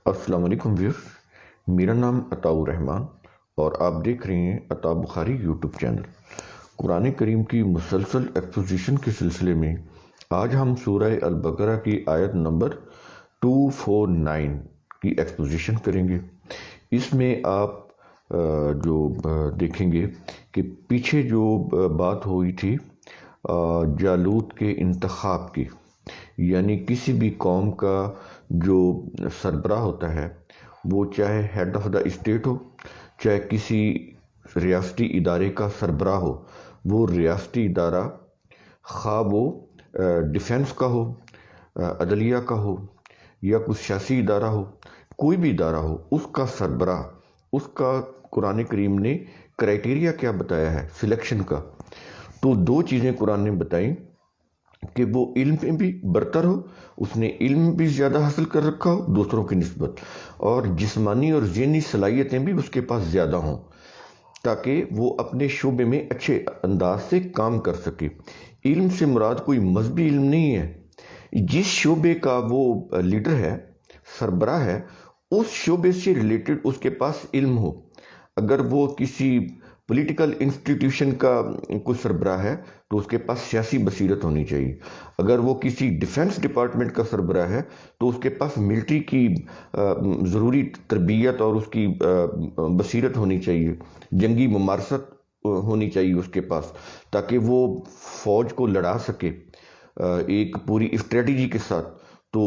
السلام علیکم ویورز، میرا نام عطاء الرحمان اور آپ دیکھ رہے ہیں عطاء بخاری یوٹیوب چینل۔ قرآن کریم کی مسلسل ایکسپوزیشن کے سلسلے میں آج ہم سورہ البقرہ کی آیت نمبر 249 کی ایکسپوزیشن کریں گے۔ اس میں آپ جو دیکھیں گے کہ پیچھے جو بات ہوئی تھی جالوت کے انتخاب کی، یعنی کسی بھی قوم کا جو سربراہ ہوتا ہے وہ چاہے ہیڈ آف دا اسٹیٹ ہو، چاہے کسی ریاستی ادارے کا سربراہ ہو، وہ ریاستی ادارہ خواہ وہ ڈیفنس کا ہو، عدلیہ کا ہو یا کچھ سیاسی ادارہ ہو، کوئی بھی ادارہ ہو، اس کا سربراہ، اس کا قرآن کریم نے کرائٹیریا کیا بتایا ہے سلیکشن کا؟ تو دو چیزیں قرآن نے بتائیں کہ وہ علم میں بھی برتر ہو، اس نے علم بھی زیادہ حاصل کر رکھا ہو دوسروں کی نسبت، اور جسمانی اور ذہنی صلاحیتیں بھی اس کے پاس زیادہ ہوں تاکہ وہ اپنے شعبے میں اچھے انداز سے کام کر سکے۔ علم سے مراد کوئی مذہبی علم نہیں ہے، جس شعبے کا وہ لیڈر ہے، سربراہ ہے، اس شعبے سے ریلیٹڈ اس کے پاس علم ہو۔ اگر وہ کسی پولیٹیکل انسٹیٹیوشن کا کوئی سربراہ ہے تو اس کے پاس سیاسی بصیرت ہونی چاہیے۔ اگر وہ کسی ڈیفنس ڈپارٹمنٹ کا سربراہ ہے تو اس کے پاس ملٹری کی ضروری تربیت اور اس کی بصیرت ہونی چاہیے، جنگی ممارست ہونی چاہیے اس کے پاس، تاکہ وہ فوج کو لڑا سکے ایک پوری اسٹریٹجی کے ساتھ۔ تو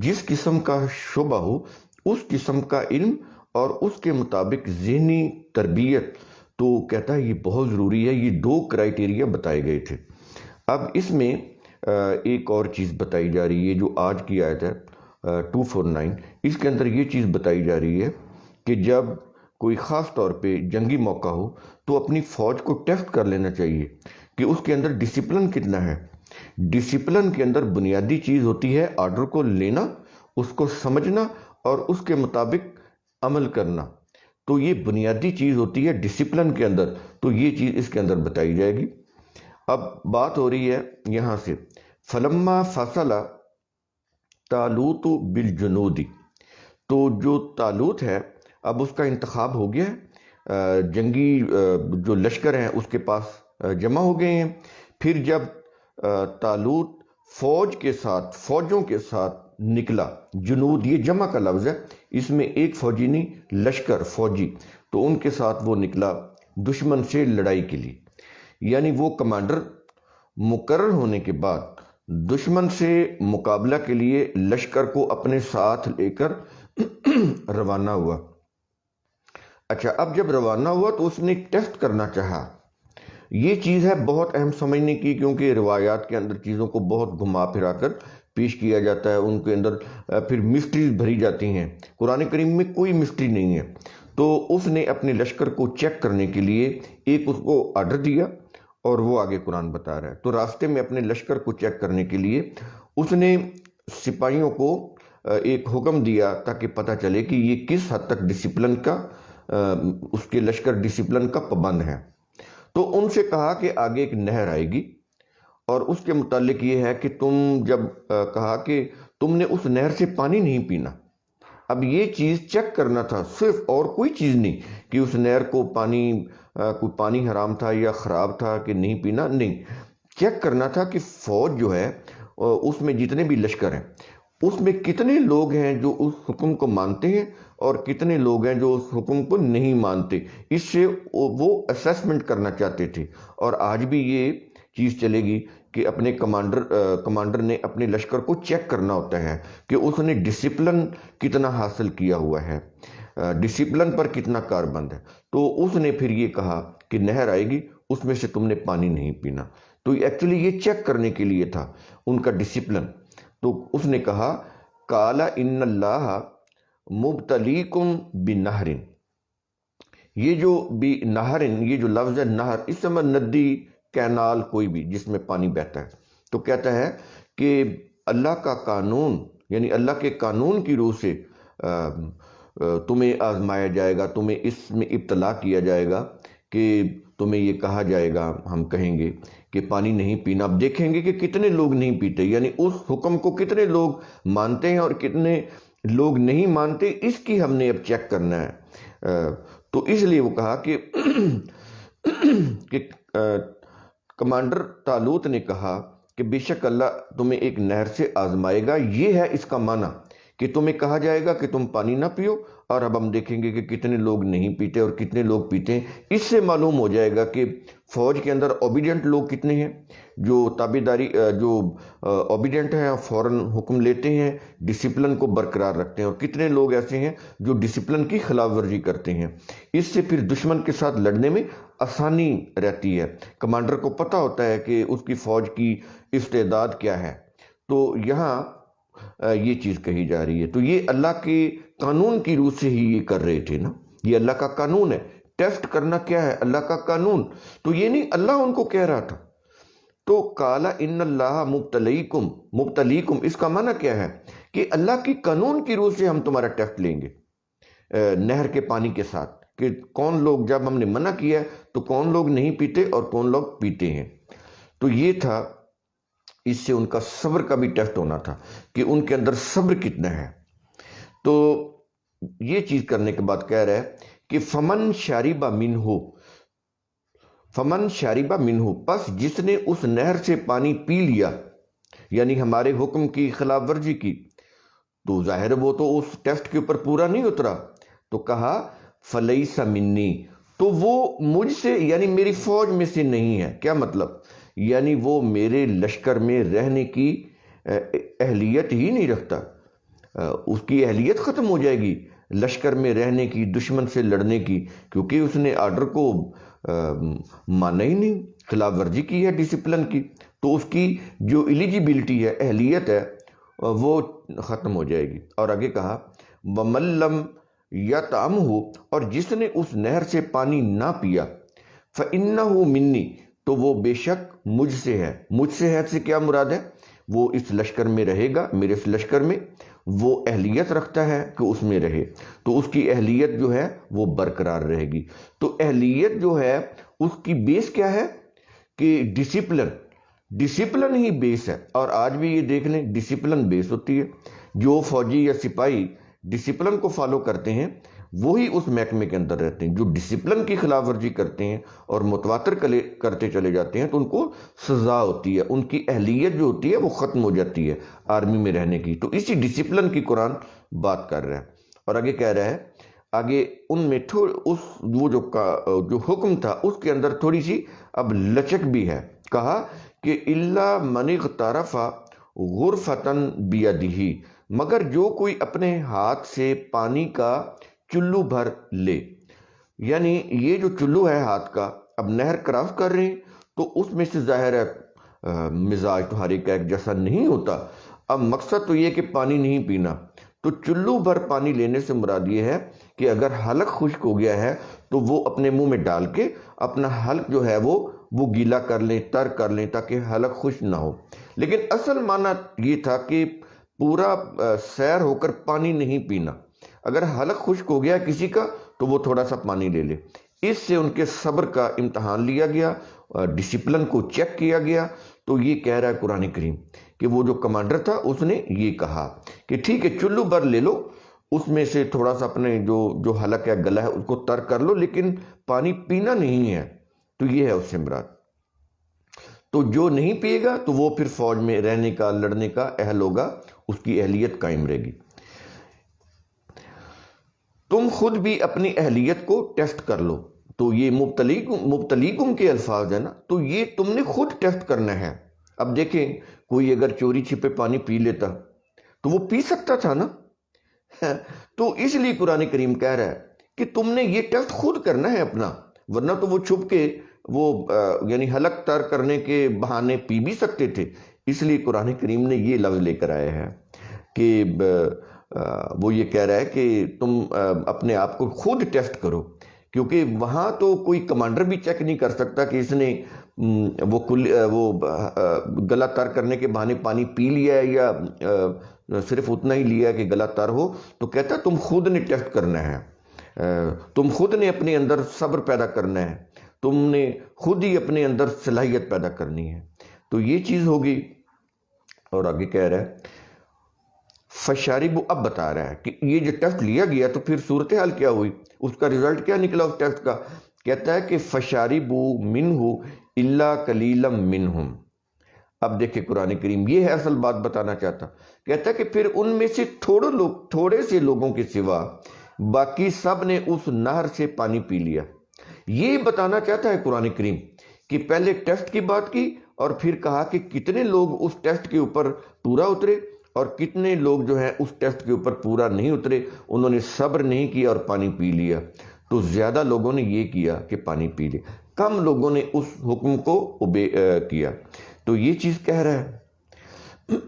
جس قسم کا شعبہ ہو، اس قسم کا علم اور اس کے مطابق ذہنی تربیت، تو کہتا ہے یہ بہت ضروری ہے۔ یہ دو کرائٹیریا بتائے گئے تھے۔ اب اس میں ایک اور چیز بتائی جا رہی ہے جو آج کی آیت ہے 249، اس کے اندر یہ چیز بتائی جا رہی ہے کہ جب کوئی خاص طور پہ جنگی موقع ہو تو اپنی فوج کو ٹیسٹ کر لینا چاہیے کہ اس کے اندر ڈسپلن کتنا ہے۔ ڈسپلن کے اندر بنیادی چیز ہوتی ہے آرڈر کو لینا، اس کو سمجھنا اور اس کے مطابق عمل کرنا۔ تو یہ بنیادی چیز ہوتی ہے ڈسپلن کے اندر، تو یہ چیز اس کے اندر بتائی جائے گی۔ اب بات ہو رہی ہے یہاں سے فلما فصل طالوت بالجنود، تو جو طالوت ہے اب اس کا انتخاب ہو گیا ہے، جنگی جو لشکر ہیں اس کے پاس جمع ہو گئے ہیں۔ پھر جب طالوت فوج کے ساتھ، فوجوں کے ساتھ نکلا، جنود یہ جمع کا لفظ ہے، اس میں ایک فوجی نہیں، لشکر، فوجی، تو ان کے ساتھ وہ نکلا دشمن سے لڑائی کے لیے۔ یعنی وہ کمانڈر مقرر ہونے کے بعد دشمن سے مقابلہ کے لیے لشکر کو اپنے ساتھ لے کر روانہ ہوا۔ اچھا، اب جب روانہ ہوا تو اس نے ٹیسٹ کرنا چاہا۔ یہ چیز ہے بہت اہم سمجھنے کی، کیونکہ روایات کے اندر چیزوں کو بہت گھما پھرا کر پیش کیا جاتا ہے، ان کے اندر پھر مسٹریز بھری جاتی ہیں۔ قرآن کریم میں کوئی مسٹری نہیں ہے۔ تو اس نے اپنے لشکر کو چیک کرنے کے لیے ایک اس کو آرڈر دیا، اور وہ آگے قرآن بتا رہا ہے۔ تو راستے میں اپنے لشکر کو چیک کرنے کے لیے اس نے سپاہیوں کو ایک حکم دیا تاکہ پتہ چلے کہ یہ کس حد تک ڈسپلن کا، اس کے لشکر ڈسپلن کا پابند ہے۔ تو ان سے کہا کہ آگے ایک نہر آئے گی، اور اس کے متعلق یہ ہے کہ تم جب کہا کہ تم نے اس نہر سے پانی نہیں پینا۔ اب یہ چیز چیک کرنا تھا، صرف، اور کوئی چیز نہیں کہ اس نہر کو کوئی پانی حرام تھا یا خراب تھا کہ نہیں پینا، نہیں، چیک کرنا تھا کہ فوج جو ہے اس میں جتنے بھی لشکر ہیں اس میں کتنے لوگ ہیں جو اس حکم کو مانتے ہیں اور کتنے لوگ ہیں جو اس حکم کو نہیں مانتے۔ اس سے وہ اسیسمنٹ کرنا چاہتے تھے، اور آج بھی یہ چیز چلے گی کہ اپنے کمانڈر نے اپنے لشکر کو چیک کرنا ہوتا ہے کہ اس نے ڈسپلن کتنا حاصل کیا ہوا ہے، ڈسپلن پر کتنا کاربند ہے۔ تو اس نے پھر یہ کہا کہ نہر آئے گی، اس میں سے تم نے پانی نہیں پینا۔ تو ایکچولی یہ چیک کرنے کے لیے تھا ان کا ڈسپلن۔ تو اس نے کہا قال ان اللہ مبتلیکم بنہر، یہ جو بنہر، یہ جو لفظ ہے نہر، اس سے میں ندی، کینال، کوئی بھی جس میں پانی بہتا ہے، تو کہتا ہے کہ اللہ کا قانون، یعنی اللہ کے قانون کی روح سے تمہیں آزمایا جائے گا، تمہیں اس میں ابتلا کیا جائے گا کہ تمہیں یہ کہا جائے گا، ہم کہیں گے کہ پانی نہیں پینا۔ اب دیکھیں گے کہ کتنے لوگ نہیں پیتے، یعنی اس حکم کو کتنے لوگ مانتے ہیں اور کتنے لوگ نہیں مانتے، اس کی ہم نے اب چیک کرنا ہے۔ تو اس لیے وہ کہا کہ کمانڈر طالوت نے کہا کہ بے شک اللہ تمہیں ایک نہر سے آزمائے گا، یہ ہے اس کا معنی کہ تمہیں کہا جائے گا کہ تم پانی نہ پیو، اور اب ہم دیکھیں گے کہ کتنے لوگ نہیں پیتے اور کتنے لوگ پیتے ہیں۔ اس سے معلوم ہو جائے گا کہ فوج کے اندر اوبیڈینٹ لوگ کتنے ہیں، جو تابعداری جو اوبیڈینٹ ہیں، فوراً حکم لیتے ہیں، ڈسپلن کو برقرار رکھتے ہیں، اور کتنے لوگ ایسے ہیں جو ڈسپلن کی خلاف ورزی کرتے ہیں۔ اس سے پھر دشمن کے ساتھ لڑنے میں آسانی رہتی ہے، کمانڈر کو پتہ ہوتا ہے کہ اس کی فوج کی استعداد کیا ہے۔ تو یہاں یہ چیز کہی جا رہی ہے، تو یہ اللہ کے قانون کی روح سے ہی یہ کر رہے تھے نا، یہ اللہ کا قانون ہے، ٹیسٹ کرنا کیا ہے، اللہ کا قانون۔ تو یہ نہیں اللہ ان کو کہہ رہا تھا۔ تو کالا ان اللہ مبتلیکم اس کا معنی کیا ہے کہ اللہ کی قانون کی روح سے ہم تمہارا ٹیسٹ لیں گے نہر کے پانی کے ساتھ، کہ کون لوگ، جب ہم نے منع کیا ہے تو کون لوگ نہیں پیتے اور کون لوگ پیتے ہیں۔ تو یہ تھا، اس سے ان کا صبر کا بھی ٹیسٹ ہونا تھا کہ ان کے اندر صبر کتنا ہے۔ تو یہ چیز کرنے کے بعد کہہ رہا ہے کہ فمن شاربہ منہ پس جس نے اس نہر سے پانی پی لیا، یعنی ہمارے حکم کی خلاف ورزی کی، تو ظاہر وہ تو اس ٹیسٹ کے اوپر پورا نہیں اترا، تو کہا فلیس منی، تو وہ مجھ سے یعنی میری فوج میں سے نہیں ہے۔ کیا مطلب؟ یعنی وہ میرے لشکر میں رہنے کی اہلیت ہی نہیں رکھتا، اس کی اہلیت ختم ہو جائے گی لشکر میں رہنے کی، دشمن سے لڑنے کی، کیونکہ اس نے آرڈر کو مانا ہی نہیں، خلاف ورزی کی ہے ڈسپلن کی، تو اس کی جو ایلیجیبلٹی ہے، اہلیت ہے، وہ ختم ہو جائے گی۔ اور آگے کہا وَمَن لَّمْ يَطْعَمْهُ، اور جس نے اس نہر سے پانی نہ پیا، فَإِنَّهُ مِنِّي، تو وہ بے شک مجھ سے ہے۔ مجھ سے ہے سے کیا مراد ہے؟ وہ اس لشکر میں رہے گا، میرے اس لشکر میں وہ اہلیت رکھتا ہے کہ اس میں رہے، تو اس کی اہلیت جو ہے وہ برقرار رہے گی۔ تو اہلیت جو ہے اس کی بیس کیا ہے کہ ڈسپلن ہی بیس ہے۔ اور آج بھی یہ دیکھ لیں، ڈسپلن بیس ہوتی ہے، جو فوجی یا سپاہی ڈسپلن کو فالو کرتے ہیں وہی اس محکمے کے اندر رہتے ہیں۔ جو ڈسپلن کی خلاف ورزی کرتے ہیں اور متواتر کرتے چلے جاتے ہیں تو ان کو سزا ہوتی ہے، ان کی اہلیت جو ہوتی ہے وہ ختم ہو جاتی ہے آرمی میں رہنے کی۔ تو اسی ڈسپلن کی قرآن بات کر رہا ہے۔ اور آگے کہہ رہا ہے، آگے ان میں وہ جو حکم تھا اس کے اندر تھوڑی سی اب لچک بھی ہے۔ کہا کہ الا من اغترف غرفۃ بیدہ، مگر جو کوئی اپنے ہاتھ سے پانی کا چلو بھر لے، یعنی یہ جو چلو ہے ہاتھ کا، اب نہر کراس کر رہے ہیں تو اس میں سے ظاہر ہے مزاج تو ہر ایک جیسا نہیں ہوتا۔ اب مقصد تو یہ کہ پانی نہیں پینا، تو چلو بھر پانی لینے سے مراد یہ ہے کہ اگر حلق خشک ہو گیا ہے تو وہ اپنے منہ میں ڈال کے اپنا حلق جو ہے وہ گیلا کر لیں، تر کر لیں، تاکہ حلق خشک نہ ہو۔ لیکن اصل معنی یہ تھا کہ پورا سیر ہو کر پانی نہیں پینا، اگر حلق خشک ہو گیا کسی کا تو وہ تھوڑا سا پانی لے لے۔ اس سے ان کے صبر کا امتحان لیا گیا، ڈسپلن کو چیک کیا گیا۔ تو یہ کہہ رہا ہے قرآن کریم کہ وہ جو کمانڈر تھا اس نے یہ کہا کہ ٹھیک ہے چلو بھر لے لو، اس میں سے تھوڑا سا اپنے جو حلق ہے، گلا ہے، اس کو تر کر لو، لیکن پانی پینا نہیں ہے۔ تو یہ ہے اس سے مراد۔ تو جو نہیں پیے گا تو وہ پھر فوج میں رہنے کا، لڑنے کا اہل ہوگا، اس کی اہلیت قائم رہے گی۔ تم خود بھی اپنی اہلیت کو ٹیسٹ کر لو۔ تو یہ مبتلیکم کے الفاظ ہیں نا، تو یہ تم نے خود ٹیسٹ کرنا ہے۔ اب دیکھیں کوئی اگر چوری چھپے پانی پی لیتا تو وہ پی سکتا تھا نا، تو اس لیے قرآن کریم کہہ رہا ہے کہ تم نے یہ ٹیسٹ خود کرنا ہے اپنا، ورنہ تو وہ چھپ کے وہ یعنی حلق تر کرنے کے بہانے پی بھی سکتے تھے۔ اس لیے قرآن کریم نے یہ لفظ لے کر آیا ہے کہ وہ یہ کہہ رہا ہے کہ تم اپنے آپ کو خود ٹیسٹ کرو، کیونکہ وہاں تو کوئی کمانڈر بھی چیک نہیں کر سکتا کہ اس نے وہ گلا تر کرنے کے بہانے پانی پی لیا ہے یا صرف اتنا ہی لیا ہے کہ گلا تر ہو۔ تو کہتا ہے تم خود نے ٹیسٹ کرنا ہے، تم خود نے اپنے اندر صبر پیدا کرنا ہے، تم نے خود ہی اپنے اندر صلاحیت پیدا کرنی ہے۔ تو یہ چیز ہوگی۔ اور آگے کہہ رہا ہے فشاربو اب بتا رہا ہے کہ یہ جو ٹیسٹ لیا گیا تو پھر صورتحال کیا ہوئی، اس کا رزلٹ کیا نکلا اس ٹیسٹ کا؟ کہتا ہے کہ فشاربو منہ الا قلیلا منہم۔ اب دیکھیں قرآن کریم یہ ہے اصل بات بتانا چاہتا، کہتا ہے کہ پھر ان میں سے تھوڑے سے لوگوں کے سوا باقی سب نے اس نہر سے پانی پی لیا۔ یہ بتانا چاہتا ہے قرآن کریم کہ پہلے ٹیسٹ کی بات کی اور پھر کہا کہ کتنے لوگ اس ٹیسٹ کے اوپر پورا اترے اور کتنے لوگ جو ہیں اس ٹیسٹ کے اوپر پورا نہیں اترے، انہوں نے صبر نہیں کیا اور پانی پی لیا۔ تو زیادہ لوگوں نے یہ کیا کہ پانی پی لیا، کم لوگوں نے اس حکم کو کیا۔ تو یہ چیز کہہ رہا ہے۔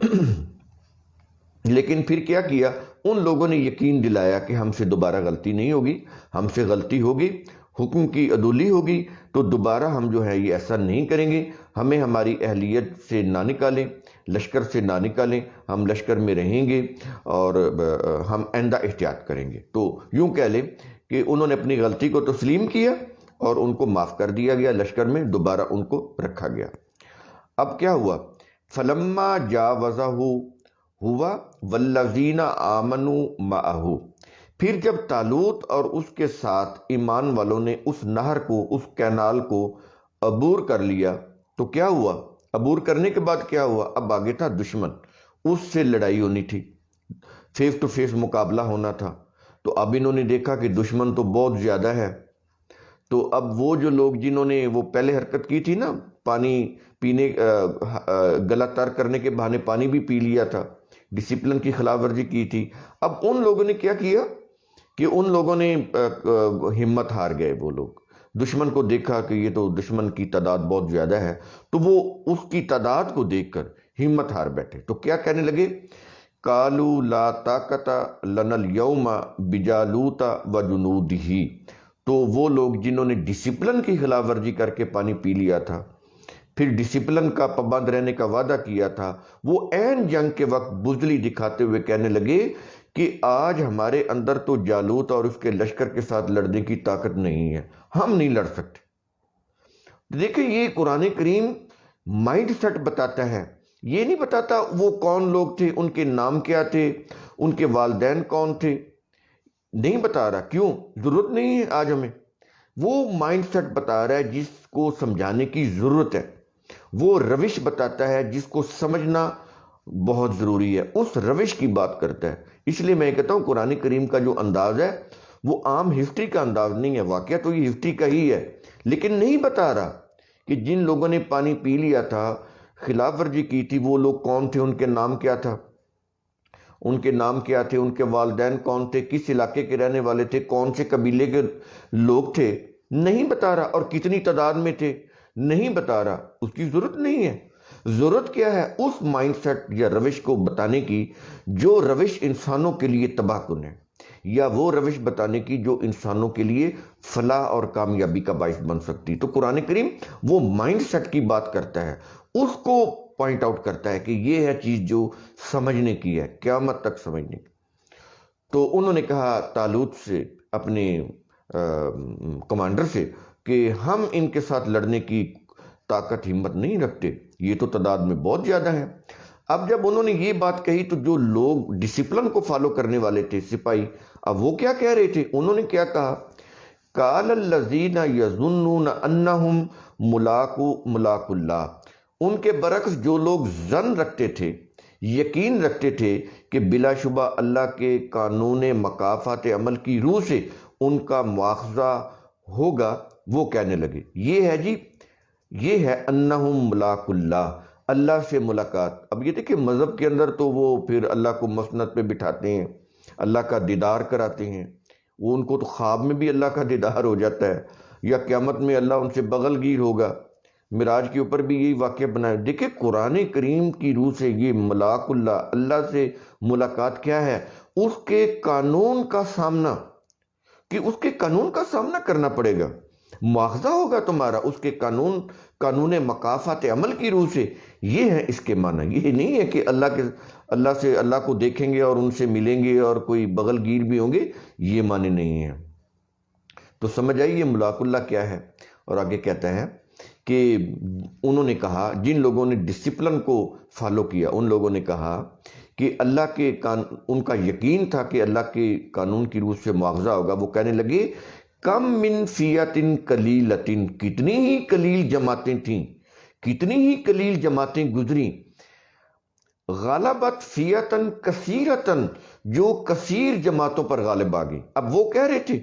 لیکن پھر کیا کیا؟ ان لوگوں نے یقین دلایا کہ ہم سے دوبارہ غلطی نہیں ہوگی، ہم سے غلطی ہوگی، حکم کی عدولی ہوگی تو دوبارہ ہم جو ہے یہ ایسا نہیں کریں گے، ہمیں ہماری اہلیت سے نہ نکالیں، لشکر سے نہ نکالیں، ہم لشکر میں رہیں گے اور ہم آئندہ احتیاط کریں گے۔ تو یوں کہہ لیں کہ انہوں نے اپنی غلطی کو تسلیم کیا اور ان کو معاف کر دیا گیا، لشکر میں دوبارہ ان کو رکھا گیا۔ اب کیا ہوا؟ فلما جاوزہ ہوا والذین آمنوا معہ، پھر جب طالوت اور اس کے ساتھ ایمان والوں نے اس نہر کو، اس کینال کو عبور کر لیا تو کیا ہوا؟ عبور کرنے کے بعد کیا ہوا؟ اب آگے تھا دشمن، اس سے لڑائی ہونی تھی، فیس ٹو فیس مقابلہ ہونا تھا۔ تو اب انہوں نے دیکھا کہ دشمن تو بہت زیادہ ہے، تو اب وہ جو لوگ جنہوں نے وہ پہلے حرکت کی تھی نا، پانی پینے، گلا تر کرنے کے بہانے پانی بھی پی لیا تھا، ڈسپلن کی خلاف ورزی کی تھی، اب ان لوگوں نے کیا کیا کہ ان لوگوں نے ہمت ہار گئے۔ وہ لوگ دشمن کو دیکھا کہ یہ تو دشمن کی تعداد بہت زیادہ ہے، تو وہ اس کی تعداد کو دیکھ کر ہمت ہار بیٹھے۔ تو کیا کہنے لگے؟ قالوا لا طاقت لنا اليوم بجالوت وجنودہ۔ تو وہ لوگ جنہوں نے ڈسپلن کی خلاف ورزی کر کے پانی پی لیا تھا، پھر ڈسپلن کا پابند رہنے کا وعدہ کیا تھا، وہ عین جنگ کے وقت بزدلی دکھاتے ہوئے کہنے لگے کہ آج ہمارے اندر تو جالوت اور اس کے لشکر کے ساتھ لڑنے کی طاقت نہیں ہے، ہم نہیں لڑ سکتے۔ دیکھیں یہ قرآن کریم مائنڈ سیٹ بتاتا ہے، یہ نہیں بتاتا وہ کون لوگ تھے، ان کے نام کیا تھے، ان کے والدین کون تھے، نہیں بتا رہا۔ کیوں؟ ضرورت نہیں ہے آج ہمیں۔ وہ مائنڈ سیٹ بتا رہا ہے جس کو سمجھانے کی ضرورت ہے، وہ روش بتاتا ہے جس کو سمجھنا بہت ضروری ہے، اس روش کی بات کرتا ہے۔ اس لیے میں کہتا ہوں قرآن کریم کا جو انداز ہے وہ عام ہسٹری کا انداز نہیں ہے، واقعہ تو یہ ہسٹری کا ہی ہے، لیکن نہیں بتا رہا کہ جن لوگوں نے پانی پی لیا تھا، خلاف ورزی کی تھی، وہ لوگ کون تھے، ان کے نام کیا تھا، ان کے نام کیا تھے، ان کے والدین کون تھے، کس علاقے کے رہنے والے تھے، کون سے قبیلے کے لوگ تھے، نہیں بتا رہا، اور کتنی تعداد میں تھے، نہیں بتا رہا۔ اس کی ضرورت نہیں ہے۔ ضرورت کیا ہے؟ اس مائنڈ سیٹ یا روش کو بتانے کی جو روش انسانوں کے لیے تباہ کن ہے، یا وہ روش بتانے کی جو انسانوں کے لیے فلاح اور کامیابی کا باعث بن سکتی۔ تو قرآن کریم وہ مائنڈ سیٹ کی بات کرتا ہے، اس کو پوائنٹ آؤٹ کرتا ہے کہ یہ ہے چیز جو سمجھنے کی ہے، قیامت تک سمجھنے کی۔ تو انہوں نے کہا طالوت سے، اپنے کمانڈر سے، کہ ہم ان کے ساتھ لڑنے کی طاقت ہمت نہیں رکھتے، یہ تو تعداد میں بہت زیادہ ہے۔ اب جب انہوں نے یہ بات کہی تو جو لوگ ڈسپلن کو فالو کرنے والے تھے، سپاہی، اب وہ کیا کہہ رہے تھے؟ انہوں نے کیا کہا؟ قال الذین یظنون انہم ملاقو اللہ۔ ان کے برعکس جو لوگ ظن رکھتے تھے، یقین رکھتے تھے کہ بلا شبہ اللہ کے قانون مکافات عمل کی روح سے ان کا مواخذہ ہوگا، وہ کہنے لگے یہ ہے جی، یہ ہے انہم ملاقو اللہ، اللہ سے ملاقات۔ اب یہ دیکھیں مذہب کے اندر تو وہ پھر اللہ کو مسند پہ بٹھاتے ہیں، اللہ کا دیدار کراتے ہیں، وہ ان کو تو خواب میں بھی اللہ کا دیدار ہو جاتا ہے، یا قیامت میں اللہ ان سے بغل گیر ہوگا۔ معراج کے اوپر بھی یہی واقعہ بنایا۔ دیکھیں قرآن کریم کی روح سے یہ ملاقو اللہ، اللہ سے ملاقات کیا ہے؟ اس کے قانون کا سامنا، کہ اس کے قانون کا سامنا کرنا پڑے گا، مواخذہ ہوگا تمہارا اس کے قانون مکافات عمل کی روح سے۔ یہ ہے اس کے معنی، یہ نہیں ہے کہ اللہ کو دیکھیں گے اور ان سے ملیں گے اور کوئی بغل گیر بھی ہوں گے، یہ معنی نہیں ہے۔ تو سمجھ آئیے ملاقو اللہ کیا ہے۔ اور آگے کہتا ہے کہ انہوں نے کہا، جن لوگوں نے ڈسپلن کو فالو کیا، ان لوگوں نے کہا کہ اللہ کے ان کا یقین تھا کہ اللہ کے قانون کی روح سے مواخذہ ہوگا، وہ کہنے لگے کم من فیت قلیلۃ، کتنی ہی قلیل جماعتیں تھیں، کتنی ہی قلیل جماعتیں گزریں، غلبت فیتن کثیرتن، جو کثیر جماعتوں پر غالب آ گئی۔ اب وہ کہہ رہے تھے،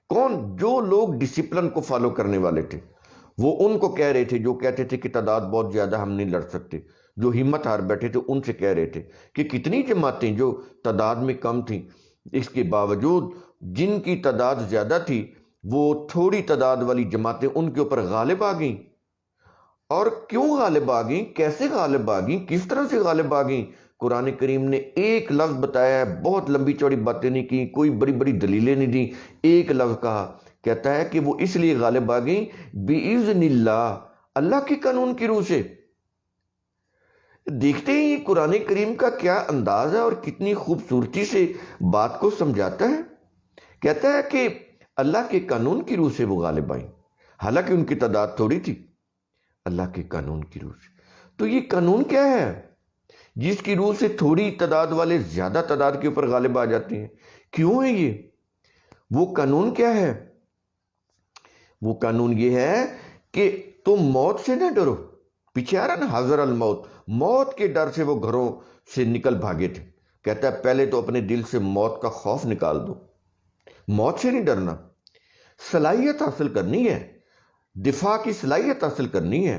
کون؟ جو لوگ ڈسپلن کو فالو کرنے والے تھے، وہ ان کو کہہ رہے تھے، جو کہتے تھے کہ تعداد بہت زیادہ ہم نہیں لڑ سکتے، جو ہمت ہار بیٹھے تھے ان سے کہہ رہے تھے کہ کتنی جماعتیں جو تعداد میں کم تھیں، اس کے باوجود جن کی تعداد زیادہ تھی وہ تھوڑی تعداد والی جماعتیں ان کے اوپر غالب آ گئیں۔ اور کیوں غالب آ گئیں؟ کیسے غالب آ گئیں؟ کس طرح سے غالب آ گئیں؟ قرآن کریم نے ایک لفظ بتایا ہے، بہت لمبی چوڑی باتیں نہیں کی، کوئی بڑی بڑی دلیلیں نہیں دیں، ایک لفظ کہا، کہتا ہے کہ وہ اس لیے غالب آ گئیں بِإِذْنِ اللہ، اللہ کے قانون کی روح سے۔ دیکھتے ہیں قرآن کریم کا کیا انداز ہے اور کتنی خوبصورتی سے بات کو سمجھاتا ہے۔ کہتا ہے کہ اللہ کے قانون کی روح سے وہ غالب آئیں، حالانکہ ان کی تعداد تھوڑی تھی، اللہ کے قانون کی روح سے۔ تو یہ قانون کیا ہے جس کی روح سے تھوڑی تعداد والے زیادہ تعداد کے اوپر غالب آ جاتے ہیں؟ کیوں ہے یہ؟ وہ قانون کیا ہے؟ وہ قانون یہ ہے کہ تم موت سے نہ ڈرو۔ پیچھے آ رہا نا حذر الموت، موت کے ڈر سے وہ گھروں سے نکل بھاگے تھے۔ کہتا ہے پہلے تو اپنے دل سے موت کا خوف نکال دو، موت سے نہیں ڈرنا، صلاحیت حاصل کرنی ہے، دفاع کی صلاحیت حاصل کرنی ہے،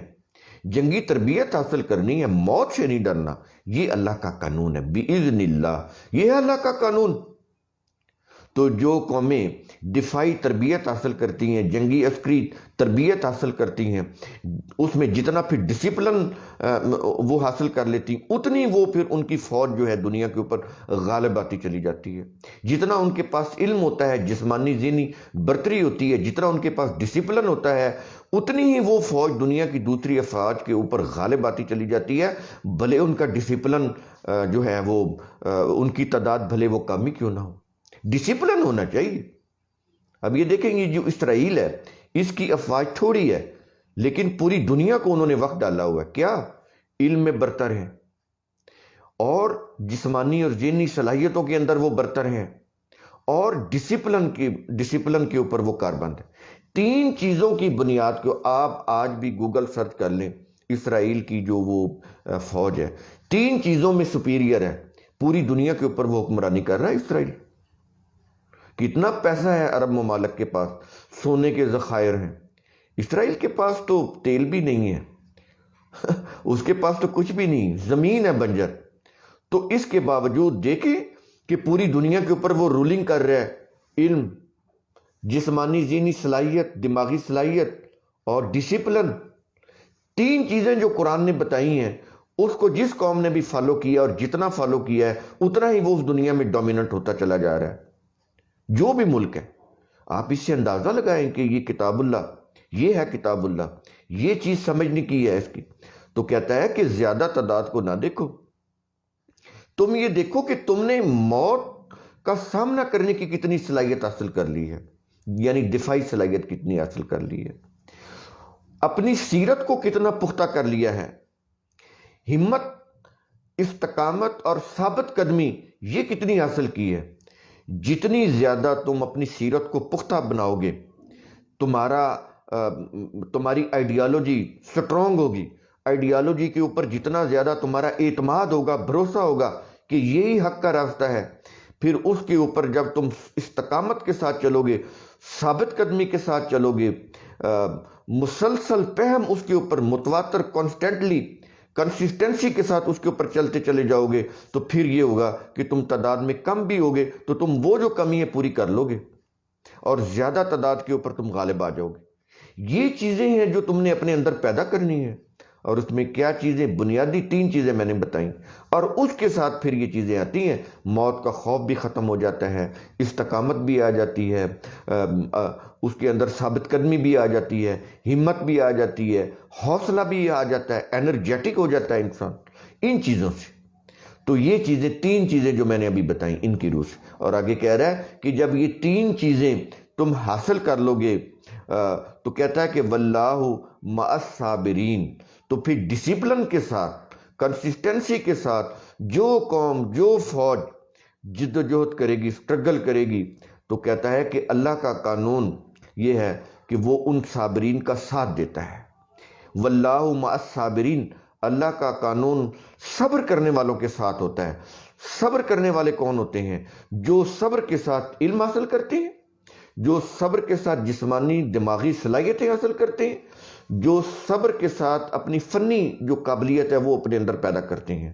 جنگی تربیت حاصل کرنی ہے، موت سے نہیں ڈرنا۔ یہ اللہ کا قانون ہے، بِإِذْنِ اللہ، یہ ہے اللہ کا قانون۔ تو جو قومیں دفاعی تربیت حاصل کرتی ہیں، جنگی عسکری تربیت حاصل کرتی ہیں، اس میں جتنا پھر ڈسپلن وہ حاصل کر لیتی، اتنی وہ پھر ان کی فوج جو ہے دنیا کے اوپر غالب آتی چلی جاتی ہے۔ جتنا ان کے پاس علم ہوتا ہے، جسمانی ذہنی برتری ہوتی ہے، جتنا ان کے پاس ڈسپلن ہوتا ہے، اتنی ہی وہ فوج دنیا کی دوسری افواج کے اوپر غالب آتی چلی جاتی ہے، بھلے ان کا ڈسپلن جو ہے وہ ان کی تعداد بھلے وہ کم ہی کیوں نہ ہو، ڈسپلن ہونا چاہیے۔ اب یہ دیکھیں گے جو اسرائیل ہے، اس کی افواج تھوڑی ہے لیکن پوری دنیا کو انہوں نے وقت ڈالا ہوا ہے، کیا؟ علم میں برتر ہیں اور جسمانی اور ذہنی صلاحیتوں کے اندر وہ برتر ہیں اور ڈسپلن کے اوپر وہ کاربند ہے۔ تین چیزوں کی بنیاد کو آپ آج بھی گوگل سرچ کر لیں، اسرائیل کی جو وہ فوج ہے تین چیزوں میں سپیریئر ہے، پوری دنیا کے اوپر وہ حکمرانی کر رہا ہے اسرائیل۔ کتنا پیسہ ہے عرب ممالک کے پاس، سونے کے ذخائر ہیں، اسرائیل کے پاس تو تیل بھی نہیں ہے اس کے پاس تو کچھ بھی نہیں، زمین ہے بنجر۔ تو اس کے باوجود دیکھیں کہ پوری دنیا کے اوپر وہ رولنگ کر رہا ہے، علم، جسمانی ذہنی صلاحیت، دماغی صلاحیت اور ڈسپلن، تین چیزیں جو قرآن نے بتائی ہیں، اس کو جس قوم نے بھی فالو کیا اور جتنا فالو کیا ہے اتنا ہی وہ اس دنیا میں ڈومیننٹ ہوتا چلا جا رہا ہے۔ جو بھی ملک ہے، آپ اس سے اندازہ لگائیں کہ یہ کتاب اللہ، یہ ہے کتاب اللہ، یہ چیز سمجھنے کی ہے اس کی۔ تو کہتا ہے کہ زیادہ تعداد کو نہ دیکھو، تم یہ دیکھو کہ تم نے موت کا سامنا کرنے کی کتنی صلاحیت حاصل کر لی ہے، یعنی دفاعی صلاحیت کتنی حاصل کر لی ہے، اپنی سیرت کو کتنا پختہ کر لیا ہے، ہمت، استقامت اور ثابت قدمی یہ کتنی حاصل کی ہے۔ جتنی زیادہ تم اپنی سیرت کو پختہ بناؤ گے، تمہاری آئیڈیالوجی سٹرونگ ہوگی، آئیڈیالوجی کے اوپر جتنا زیادہ تمہارا اعتماد ہوگا، بھروسہ ہوگا کہ یہی حق کا راستہ ہے، پھر اس کے اوپر جب تم استقامت کے ساتھ چلو گے، ثابت قدمی کے ساتھ چلو گے، مسلسل پہم اس کے اوپر متواتر کانسٹنٹلی کنسسٹنسی کے ساتھ اس کے اوپر چلتے چلے جاؤ گے، تو پھر یہ ہوگا کہ تم تعداد میں کم بھی ہوگے تو تم وہ جو کمی ہے پوری کر لو گے اور زیادہ تعداد کے اوپر تم غالب آ جاؤ گے۔ یہ چیزیں ہیں جو تم نے اپنے اندر پیدا کرنی ہے، اور اس میں کیا چیزیں؟ بنیادی تین چیزیں میں نے بتائیں، اور اس کے ساتھ پھر یہ چیزیں آتی ہیں، موت کا خوف بھی ختم ہو جاتا ہے، استقامت بھی آ جاتی ہے، اس کے اندر ثابت قدمی بھی آ جاتی ہے، ہمت بھی آ جاتی ہے، حوصلہ بھی آ جاتا ہے، انرجیٹک ہو جاتا ہے انسان ان چیزوں سے۔ تو یہ چیزیں، تین چیزیں جو میں نے ابھی بتائیں ان کی روح سے، اور آگے کہہ رہا ہے کہ جب یہ تین چیزیں تم حاصل کر لو گے تو کہتا ہے کہ واللہ مع الصابرین، تو پھر ڈسپلن کے ساتھ، کنسسٹنسی کے ساتھ جو قوم جو فوج جد و جہد کرے گی، اسٹرگل کرے گی، تو کہتا ہے کہ اللہ کا قانون یہ ہے کہ وہ ان صابرین کا ساتھ دیتا ہے۔ واللہ مع الصابرین، اللہ کا قانون صبر کرنے والوں کے ساتھ ہوتا ہے۔ صبر کرنے والے کون ہوتے ہیں؟ جو صبر کے ساتھ علم حاصل کرتے ہیں، جو صبر کے ساتھ جسمانی دماغی صلاحیتیں حاصل کرتے ہیں، جو صبر کے ساتھ اپنی فنی جو قابلیت ہے وہ اپنے اندر پیدا کرتے ہیں۔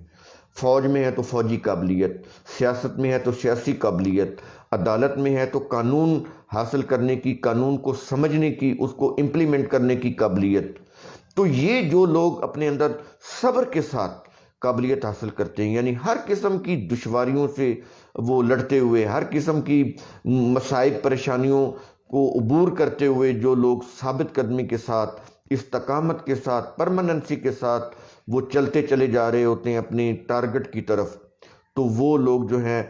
فوج میں ہے تو فوجی قابلیت، سیاست میں ہے تو سیاسی قابلیت، عدالت میں ہے تو قانون حاصل کرنے کی، قانون کو سمجھنے کی، اس کو امپلیمنٹ کرنے کی قابلیت۔ تو یہ جو لوگ اپنے اندر صبر کے ساتھ قابلیت حاصل کرتے ہیں، یعنی ہر قسم کی دشواریوں سے وہ لڑتے ہوئے، ہر قسم کی مصائب پریشانیوں کو عبور کرتے ہوئے جو لوگ ثابت قدمی کے ساتھ، استقامت کے ساتھ، پرماننسی کے ساتھ وہ چلتے چلے جا رہے ہوتے ہیں اپنی ٹارگٹ کی طرف، تو وہ لوگ جو ہیں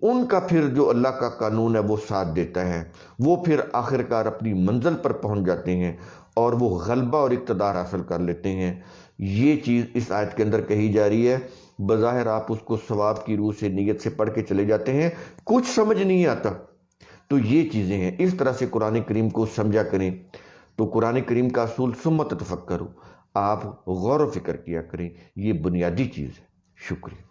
ان کا پھر جو اللہ کا قانون ہے وہ ساتھ دیتا ہے۔ وہ پھر آخرکار اپنی منزل پر پہنچ جاتے ہیں اور وہ غلبہ اور اقتدار حاصل کر لیتے ہیں۔ یہ چیز اس آیت کے اندر کہی جا رہی ہے۔ بظاہر آپ اس کو ثواب کی روح سے نیت سے پڑھ کے چلے جاتے ہیں، کچھ سمجھ نہیں آتا۔ تو یہ چیزیں ہیں، اس طرح سے قرآن کریم کو سمجھا کریں۔ تو قرآن کریم کا اصول ثم تتفکروا، آپ غور و فکر کیا کریں، یہ بنیادی چیز ہے۔ شکریہ۔